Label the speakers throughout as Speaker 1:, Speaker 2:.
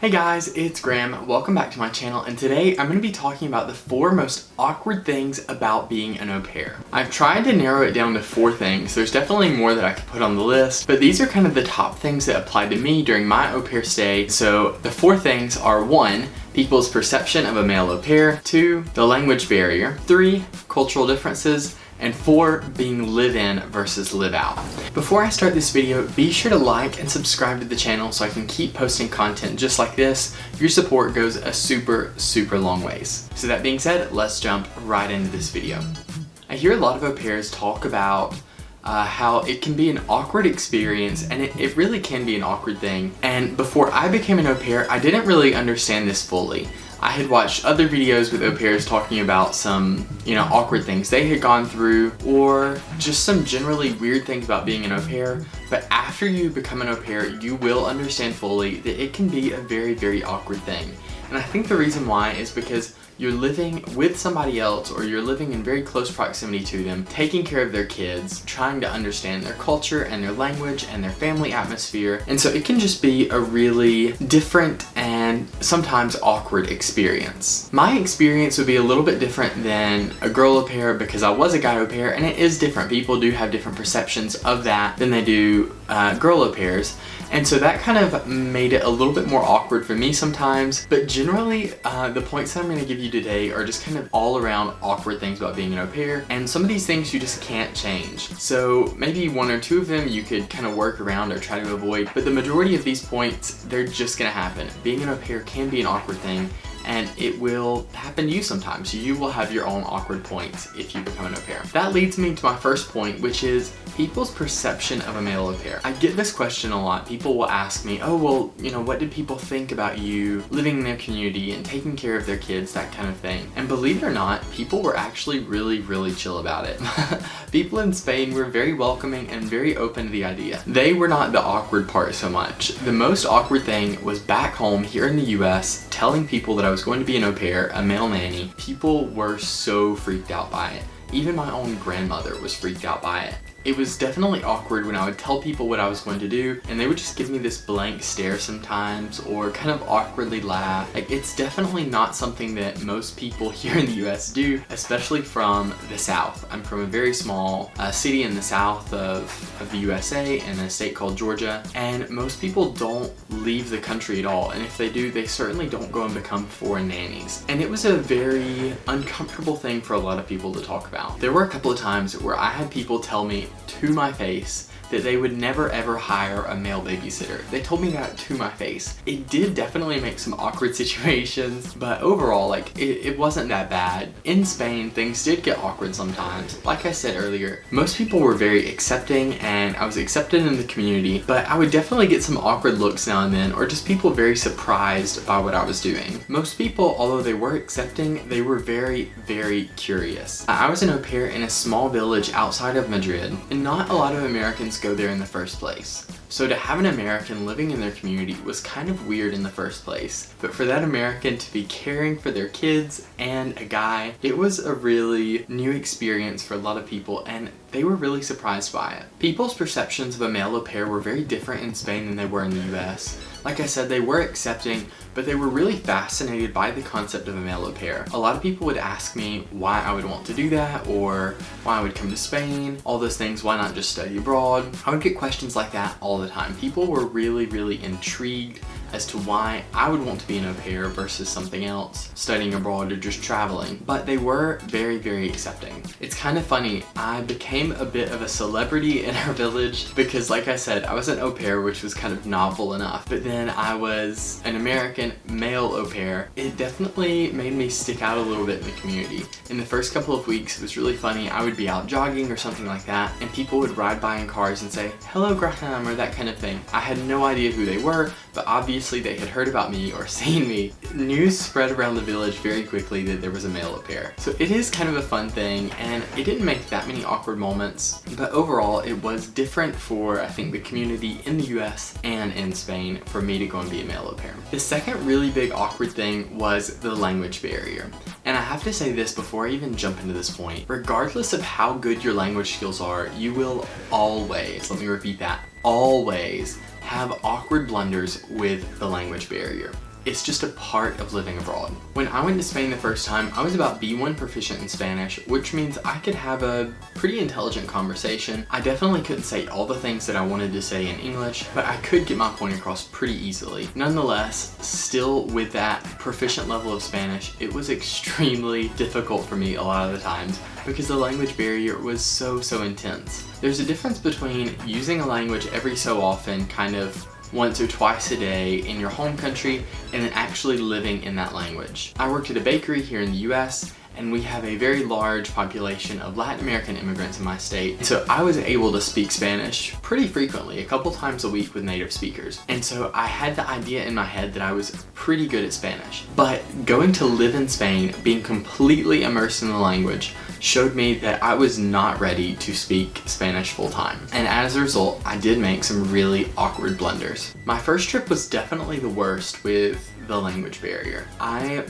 Speaker 1: Hey guys, it's Graham. Welcome back to my channel, and today I'm going to be talking about the 4 most awkward things about being an au pair. I've tried to narrow it down to 4 things. There's definitely more that I could put on the list, but these are kind of the top things that applied to me during my au pair stay. So the 4 things are 1. People's perception of a male au pair, 2. The language barrier, 3. Cultural differences, and 4. Being live-in versus live-out. Before I start this video, be sure to like and subscribe to the channel so I can keep posting content just like this. Your support goes a super long ways. So that being said, let's jump right into this video. I hear a lot of au pairs talk about how it can be an awkward experience, and it really can be an awkward thing. And before I became an au pair, I didn't really understand this fully. I had watched other videos with au pairs talking about some, awkward things they had gone through, or just some generally weird things about being an au pair. But after you become an au pair, you will understand fully that it can be a very awkward thing. And I think the reason why is because you're living with somebody else, or you're living in very close proximity to them, taking care of their kids, trying to understand their culture and their language and their family atmosphere. And so it can just be a really different and sometimes awkward experience. My experience would be a little bit different than a girl au pair because I was a guy au pair, and it is different. People do have different perceptions of that than they do girl au pairs. And so that kind of made it a little bit more awkward for me sometimes. But generally, the points that I'm going to give you today are just kind of all around awkward things about being an au pair. And some of these things you just can't change. So maybe 1 or 2 of them you could kind of work around or try to avoid. But the majority of these points, they're just going to happen. Being an au pair can be an awkward thing, and it will happen to you sometimes. You will have your own awkward points if you become an au pair. That leads me to my first point, which is people's perception of a male au pair. I get this question a lot. People will ask me, oh, well, what did people think about you living in their community and taking care of their kids, that kind of thing. And believe it or not, people were actually really chill about it. People in Spain were very welcoming and very open to the idea. They were not the awkward part so much. The most awkward thing was back home here in the US, telling people that I was going to be an au pair, a male nanny. People were so freaked out by it. Even my own grandmother was freaked out by it. It was definitely awkward when I would tell people what I was going to do, and they would just give me this blank stare sometimes, or kind of awkwardly laugh. Like, it's definitely not something that most people here in the US do, especially from the South. I'm from a very small city in the south of the USA, in a state called Georgia, and most people don't leave the country at all, and if they do, they certainly don't go and become foreign nannies. And it was a very uncomfortable thing for a lot of people to talk about. There were a couple of times where I had people tell me to my face that they would never ever hire a male babysitter. They told me that to my face. It did definitely make some awkward situations, but overall, it wasn't that bad. In Spain, things did get awkward sometimes. Like I said earlier, most people were very accepting, and I was accepted in the community, but I would definitely get some awkward looks now and then, or just people very surprised by what I was doing. Most people, although they were accepting, they were very curious. I was an au pair in a small village outside of Madrid, and not a lot of Americans go there in the first place. So to have an American living in their community was kind of weird in the first place. But for that American to be caring for their kids and a guy, it was a really new experience for a lot of people, and they were really surprised by it. People's perceptions of a male au pair were very different in Spain than they were in the US. Like I said, they were accepting, but they were really fascinated by the concept of a male au pair. A lot of people would ask me why I would want to do that, or why I would come to Spain, all those things, why not just study abroad? I would get questions like that all the time. People were really intrigued as to why I would want to be an au pair versus something else, studying abroad or just traveling. But they were very accepting. It's kind of funny, I became a bit of a celebrity in our village because, like I said, I was an au pair, which was kind of novel enough, but then I was an American male au pair. It definitely made me stick out a little bit in the community. In the first couple of weeks, it was really funny. I would be out jogging or something like that, and people would ride by in cars and say, "Hello, Graham," or that kind of thing. I had no idea who they were, but obviously they had heard about me or seen me. News spread around the village very quickly that there was a male au pair. So it is kind of a fun thing, and it didn't make that many awkward moments, but overall it was different for, I think, the community in the US and in Spain for me to go and be a male au pair. The second really big awkward thing was the language barrier. And I have to say this before I even jump into this point. Regardless of how good your language skills are, you will always, let me repeat that, always have awkward blunders with the language barrier. it's just a part of living abroad. When I went to Spain the first time, I was about B1 proficient in Spanish, which means I could have a pretty intelligent conversation. I definitely couldn't say all the things that I wanted to say in English, but I could get my point across pretty easily. Nonetheless, still with that proficient level of Spanish, it was extremely difficult for me a lot of the times because the language barrier was so intense. There's a difference between using a language every so often, kind of once or twice a day in your home country, and then actually living in that language. I worked at a bakery here in the US, and we have a very large population of Latin American immigrants in my state. So I was able to speak Spanish pretty frequently, a couple times a week with native speakers. And so I had the idea in my head that I was pretty good at Spanish. But going to live in Spain, being completely immersed in the language, showed me that I was not ready to speak Spanish full time. And as a result, I did make some really awkward blunders. My first trip was definitely the worst with the language barrier. I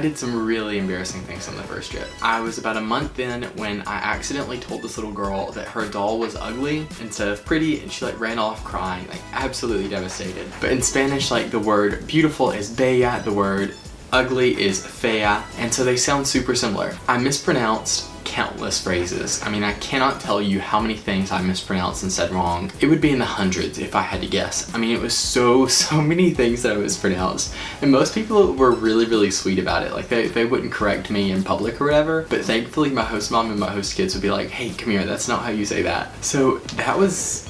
Speaker 1: did some really embarrassing things on the first trip. I was about a month in when I accidentally told this little girl that her doll was ugly instead of pretty, and she ran off crying, absolutely devastated. But in Spanish, the word beautiful is bella, the word ugly is fea, and so they sound super similar. I mispronounced countless phrases. I mean, I cannot tell you how many things I mispronounced and said wrong. It would be in the hundreds if I had to guess. I mean, it was so many things that I mispronounced. And most people were really sweet about it. They wouldn't correct me in public or whatever, but thankfully my host mom and my host kids would be like, hey, come here, that's not how you say that. So that was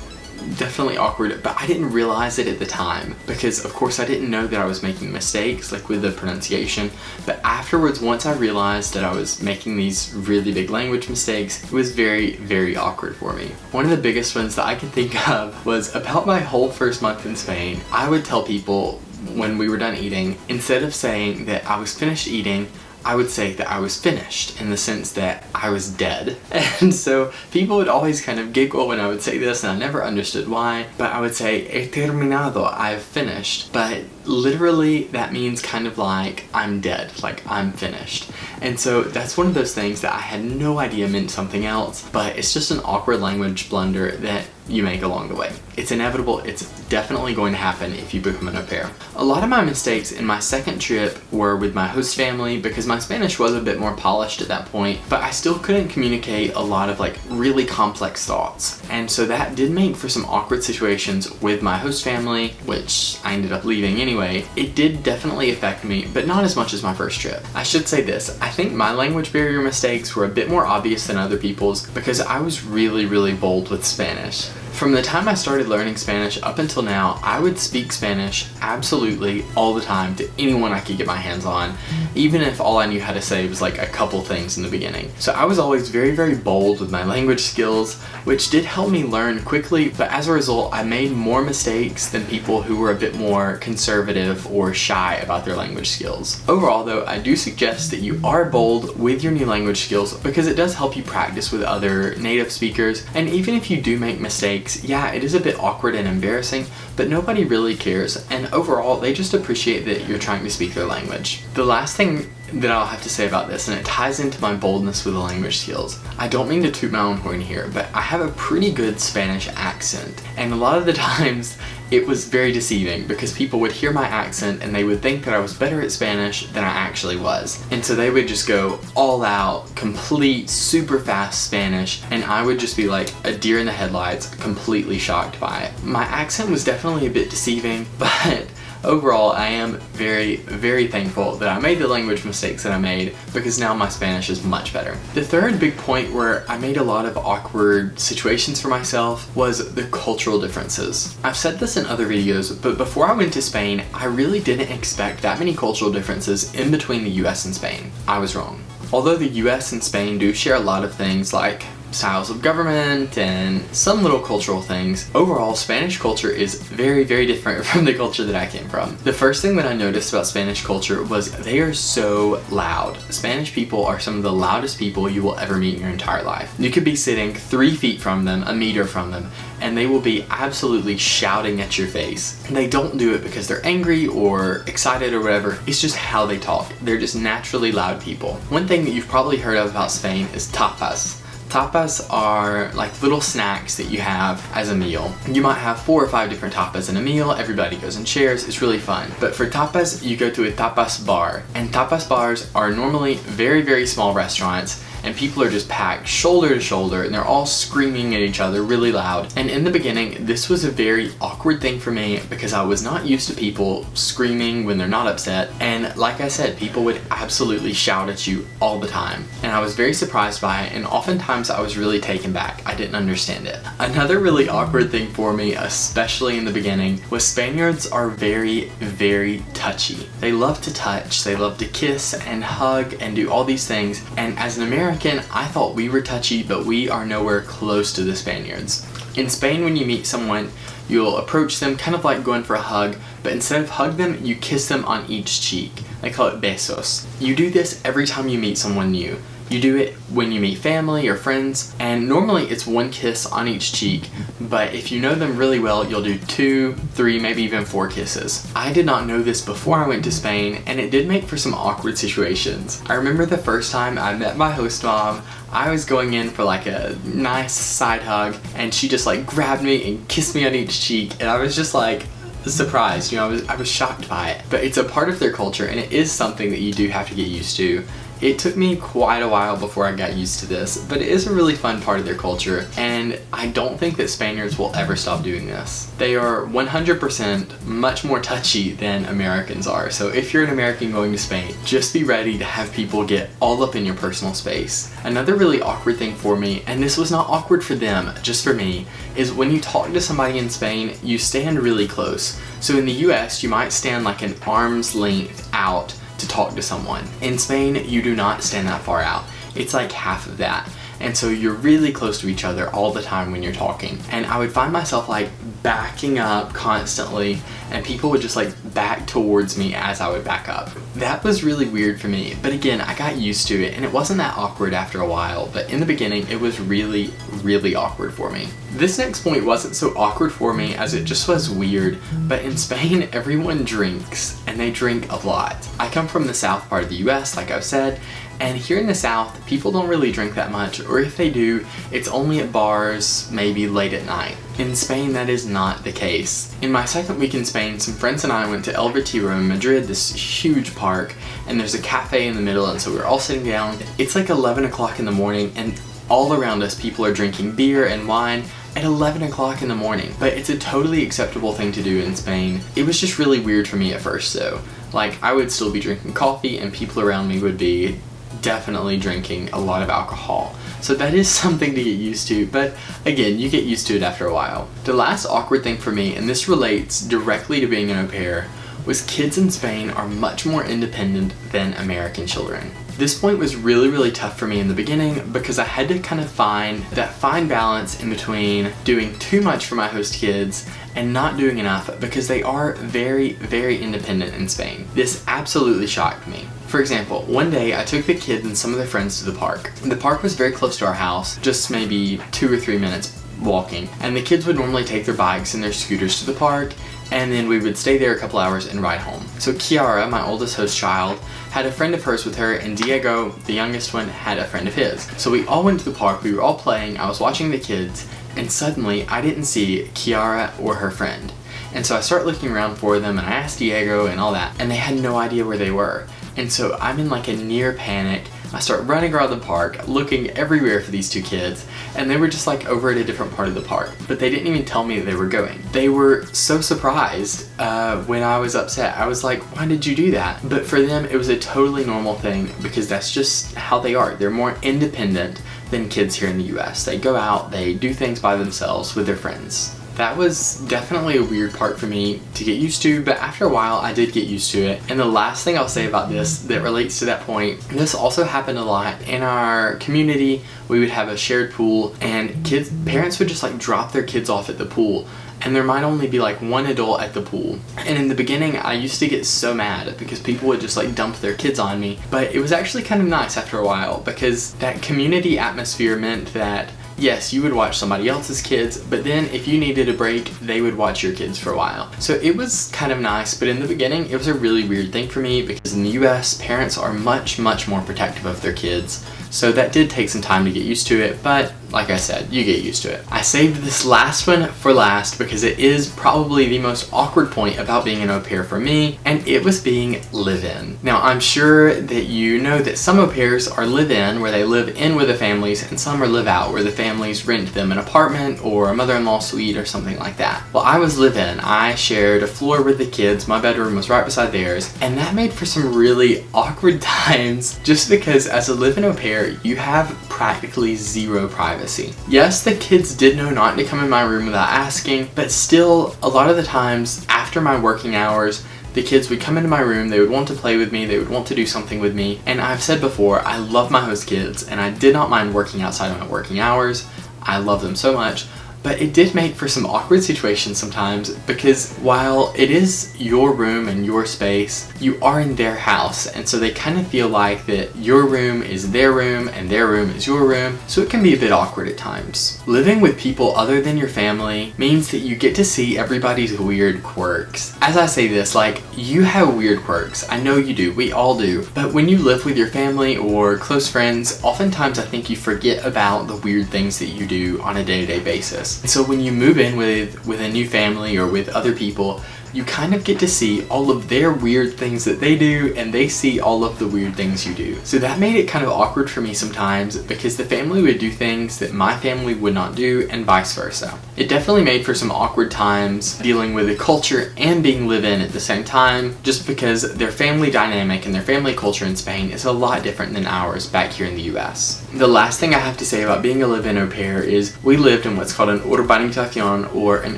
Speaker 1: definitely awkward, but I didn't realize it at the time because of course I didn't know that I was making mistakes with the pronunciation. But afterwards, once I realized that I was making these really big language mistakes, it was very awkward for me. One of the biggest ones that I can think of was about my whole first month in Spain. I would tell people when we were done eating, instead of saying that I was finished eating, I would say that I was finished, in the sense that I was dead. And so people would always kind of giggle when I would say this, and I never understood why, but I would say, he terminado, I've finished. But literally that means kind of I'm dead, I'm finished. And so that's one of those things that I had no idea meant something else, but it's just an awkward language blunder that you make along the way. It's inevitable, it's definitely going to happen if you become an au pair. A lot of my mistakes in my second trip were with my host family because my Spanish was a bit more polished at that point, but I still couldn't communicate a lot of really complex thoughts. And so that did make for some awkward situations with my host family, which I ended up leaving anyway. It did definitely affect me, but not as much as my first trip. I should say this, I think my language barrier mistakes were a bit more obvious than other people's because I was really bold with Spanish. From the time I started learning Spanish up until now, I would speak Spanish absolutely all the time to anyone I could get my hands on, even if all I knew how to say was a couple things in the beginning. So I was always very bold with my language skills, which did help me learn quickly, but as a result, I made more mistakes than people who were a bit more conservative or shy about their language skills. Overall though, I do suggest that you are bold with your new language skills because it does help you practice with other native speakers, and even if you do make mistakes, yeah, it is a bit awkward and embarrassing, but nobody really cares, and overall, they just appreciate that you're trying to speak their language. The last thing that I'll have to say about this, and it ties into my boldness with the language skills. I don't mean to toot my own horn here, but I have a pretty good Spanish accent, and a lot of the times it was very deceiving because people would hear my accent and they would think that I was better at Spanish than I actually was. And so they would just go all out, complete, super fast Spanish, and I would just be like a deer in the headlights, completely shocked by it. My accent was definitely a bit deceiving, but overall, I am very thankful that I made the language mistakes that I made because now my Spanish is much better. The third big point where I made a lot of awkward situations for myself was the cultural differences. I've said this in other videos, but before I went to Spain, I really didn't expect that many cultural differences in between the US and Spain. I was wrong. Although the US and Spain do share a lot of things like styles of government and some little cultural things, overall Spanish culture is very different from the culture that I came from. The first thing that I noticed about Spanish culture was they are so loud. Spanish people are some of the loudest people you will ever meet in your entire life. You could be sitting 3 feet from them, a meter from them, and they will be absolutely shouting at your face. And they don't do it because they're angry or excited or whatever. It's just how they talk. They're just naturally loud people. One thing that you've probably heard of about Spain is tapas. Tapas are like little snacks that you have as a meal. You might have 4 or 5 different tapas in a meal. Everybody goes and shares. It's really fun. But for tapas, you go to a tapas bar. And tapas bars are normally very, very small restaurants, and people are just packed shoulder to shoulder, and they're all screaming at each other really loud. And in the beginning, this was a very awkward thing for me because I was not used to people screaming when they're not upset. And like I said, people would absolutely shout at you all the time. And I was very surprised by it, and oftentimes I was really taken back. I didn't understand it. Another really awkward thing for me, especially in the beginning, was Spaniards are very, very touchy. They love to touch, they love to kiss and hug and do all these things. And as an American, I thought we were touchy, but we are nowhere close to the Spaniards. In Spain, when you meet someone, you'll approach them kind of like going for a hug, but instead of hug them, you kiss them on each cheek. They call it besos. You do this every time you meet someone new. You do it when you meet family or friends, and normally it's 1 kiss on each cheek, but if you know them really well, you'll do 2, 3, maybe even 4 kisses. I did not know this before I went to Spain, and it did make for some awkward situations. I remember the first time I met my host mom, I was going in for like a nice side hug, and she just like grabbed me and kissed me on each cheek, and I was just like surprised, you know, I was shocked by it. But it's a part of their culture, and it is something that you do have to get used to. It took me quite a while before I got used to this, but it is a really fun part of their culture, and I don't think that Spaniards will ever stop doing this. They are 100% much more touchy than Americans are, so if you're an American going to Spain, just be ready to have people get all up in your personal space. Another really awkward thing for me, and this was not awkward for them, just for me, is when you talk to somebody in Spain, you stand really close. So in the US, you might stand like an arm's length out to talk to someone. In Spain, you do not stand that far out. It's like half of that. And so you're really close to each other all the time when you're talking. And I would find myself like backing up constantly, and people would just like back towards me as I would back up. That was really weird for me, but again, I got used to it, and it wasn't that awkward after a while, but in the beginning, it was really, really awkward for me. This next point wasn't so awkward for me as it just was weird, but in Spain, everyone drinks, and they drink a lot. I come from the south part of the US, like I've said, and here in the South, people don't really drink that much, or if they do, it's only at bars, maybe late at night. In Spain, that is not the case. In my second week in Spain, some friends and I went to El Retiro in Madrid, this huge park, and there's a cafe in the middle, and so we were all sitting down. It's like 11 o'clock in the morning, and all around us, people are drinking beer and wine at 11 o'clock in the morning. But it's a totally acceptable thing to do in Spain. It was just really weird for me at first, though. Like, I would still be drinking coffee, and people around me would be definitely drinking a lot of alcohol. So that is something to get used to, but again, you get used to it after a while. The last awkward thing for me, and this relates directly to being an au pair, was kids in Spain are much more independent than American children. This point was really, really tough for me in the beginning because I had to kind of find that fine balance in between doing too much for my host kids and not doing enough, because they are very, very independent in Spain. This absolutely shocked me. For example, one day I took the kids and some of their friends to the park. The park was very close to our house, just maybe 2 or 3 minutes walking, and the kids would normally take their bikes and their scooters to the park, and then we would stay there a couple hours and ride home. So Kiara, my oldest host child, had a friend of hers with her, and Diego, the youngest one, had a friend of his. So we all went to the park, we were all playing, I was watching the kids, and suddenly I didn't see Kiara or her friend. And so I start looking around for them, and I asked Diego and all that, and they had no idea where they were. And so I'm in like a near panic. I start running around the park, looking everywhere for these 2 kids, and they were just like over at a different part of the park, but they didn't even tell me that they were going. They were so surprised when I was upset. I was like, why did you do that? But for them, it was a totally normal thing because that's just how they are. They're more independent than kids here in the US. They go out, they do things by themselves with their friends. That was definitely a weird part for me to get used to, but after a while I did get used to it. And the last thing I'll say about this that relates to that point, this also happened a lot in our community. We would have a shared pool, and parents would just like drop their kids off at the pool, and there might only be like 1 adult at the pool. And in the beginning, I used to get so mad because people would just like dump their kids on me, but it was actually kind of nice after a while because that community atmosphere meant that yes, you would watch somebody else's kids, but then if you needed a break, they would watch your kids for a while. So it was kind of nice, but in the beginning, it was a really weird thing for me because in the US, parents are much, much more protective of their kids. So that did take some time to get used to it, but like I said, you get used to it. I saved this last one for last because it is probably the most awkward point about being an au pair for me, and it was being live-in. Now, I'm sure that you know that some au pairs are live-in, where they live in with the families, and some are live-out, where the families rent them an apartment or a mother-in-law suite or something like that. Well, I was live-in. I shared a floor with the kids. My bedroom was right beside theirs, and that made for some really awkward times just because as a live-in au pair, you have practically zero privacy. Yes, the kids did know not to come in my room without asking, but still, a lot of the times after my working hours, the kids would come into my room, they would want to play with me, they would want to do something with me, and I've said before, I love my host kids, and I did not mind working outside of my working hours. I love them so much. But it did make for some awkward situations sometimes because while it is your room and your space, you are in their house, and so they kind of feel like that your room is their room and their room is your room, so it can be a bit awkward at times. Living with people other than your family means that you get to see everybody's weird quirks. As I say this, like, you have weird quirks. I know you do, we all do. But when you live with your family or close friends, oftentimes I think you forget about the weird things that you do on a day-to-day basis. And so when you move in with a new family or with other people, you kind of get to see all of their weird things that they do, and they see all of the weird things you do. So that made it kind of awkward for me sometimes because the family would do things that my family would not do and vice versa. It definitely made for some awkward times dealing with the culture and being live-in at the same time, just because their family dynamic and their family culture in Spain is a lot different than ours back here in the US. The last thing I have to say about being a live-in au pair is we lived in what's called an urbanización, or an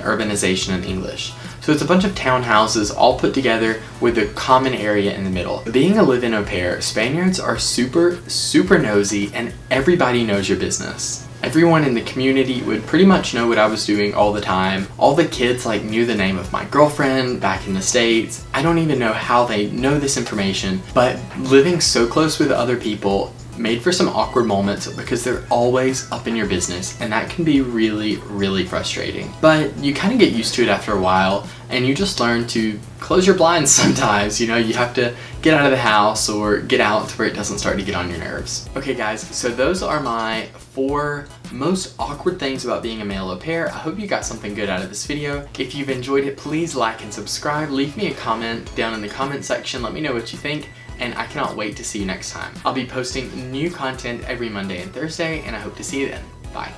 Speaker 1: urbanization in English. So it's a bunch of townhouses all put together with a common area in the middle. Being a live-in au pair, Spaniards are super nosy, and everybody knows your business. Everyone in the community would pretty much know what I was doing all the time. All the kids knew the name of my girlfriend back in the States. I don't even know how they know this information, but living so close with other people made for some awkward moments because they're always up in your business, and that can be really frustrating. But you kind of get used to it after a while, and you just learn to close your blinds sometimes. You know, you have to get out of the house or get out to where it doesn't start to get on your nerves. Okay guys, so those are my 4 most awkward things about being a male au pair. I hope you got something good out of this video. If you've enjoyed it, please like and subscribe. Leave me a comment down in the comment section. Let me know what you think, and I cannot wait to see you next time. I'll be posting new content every Monday and Thursday, and I hope to see you then. Bye.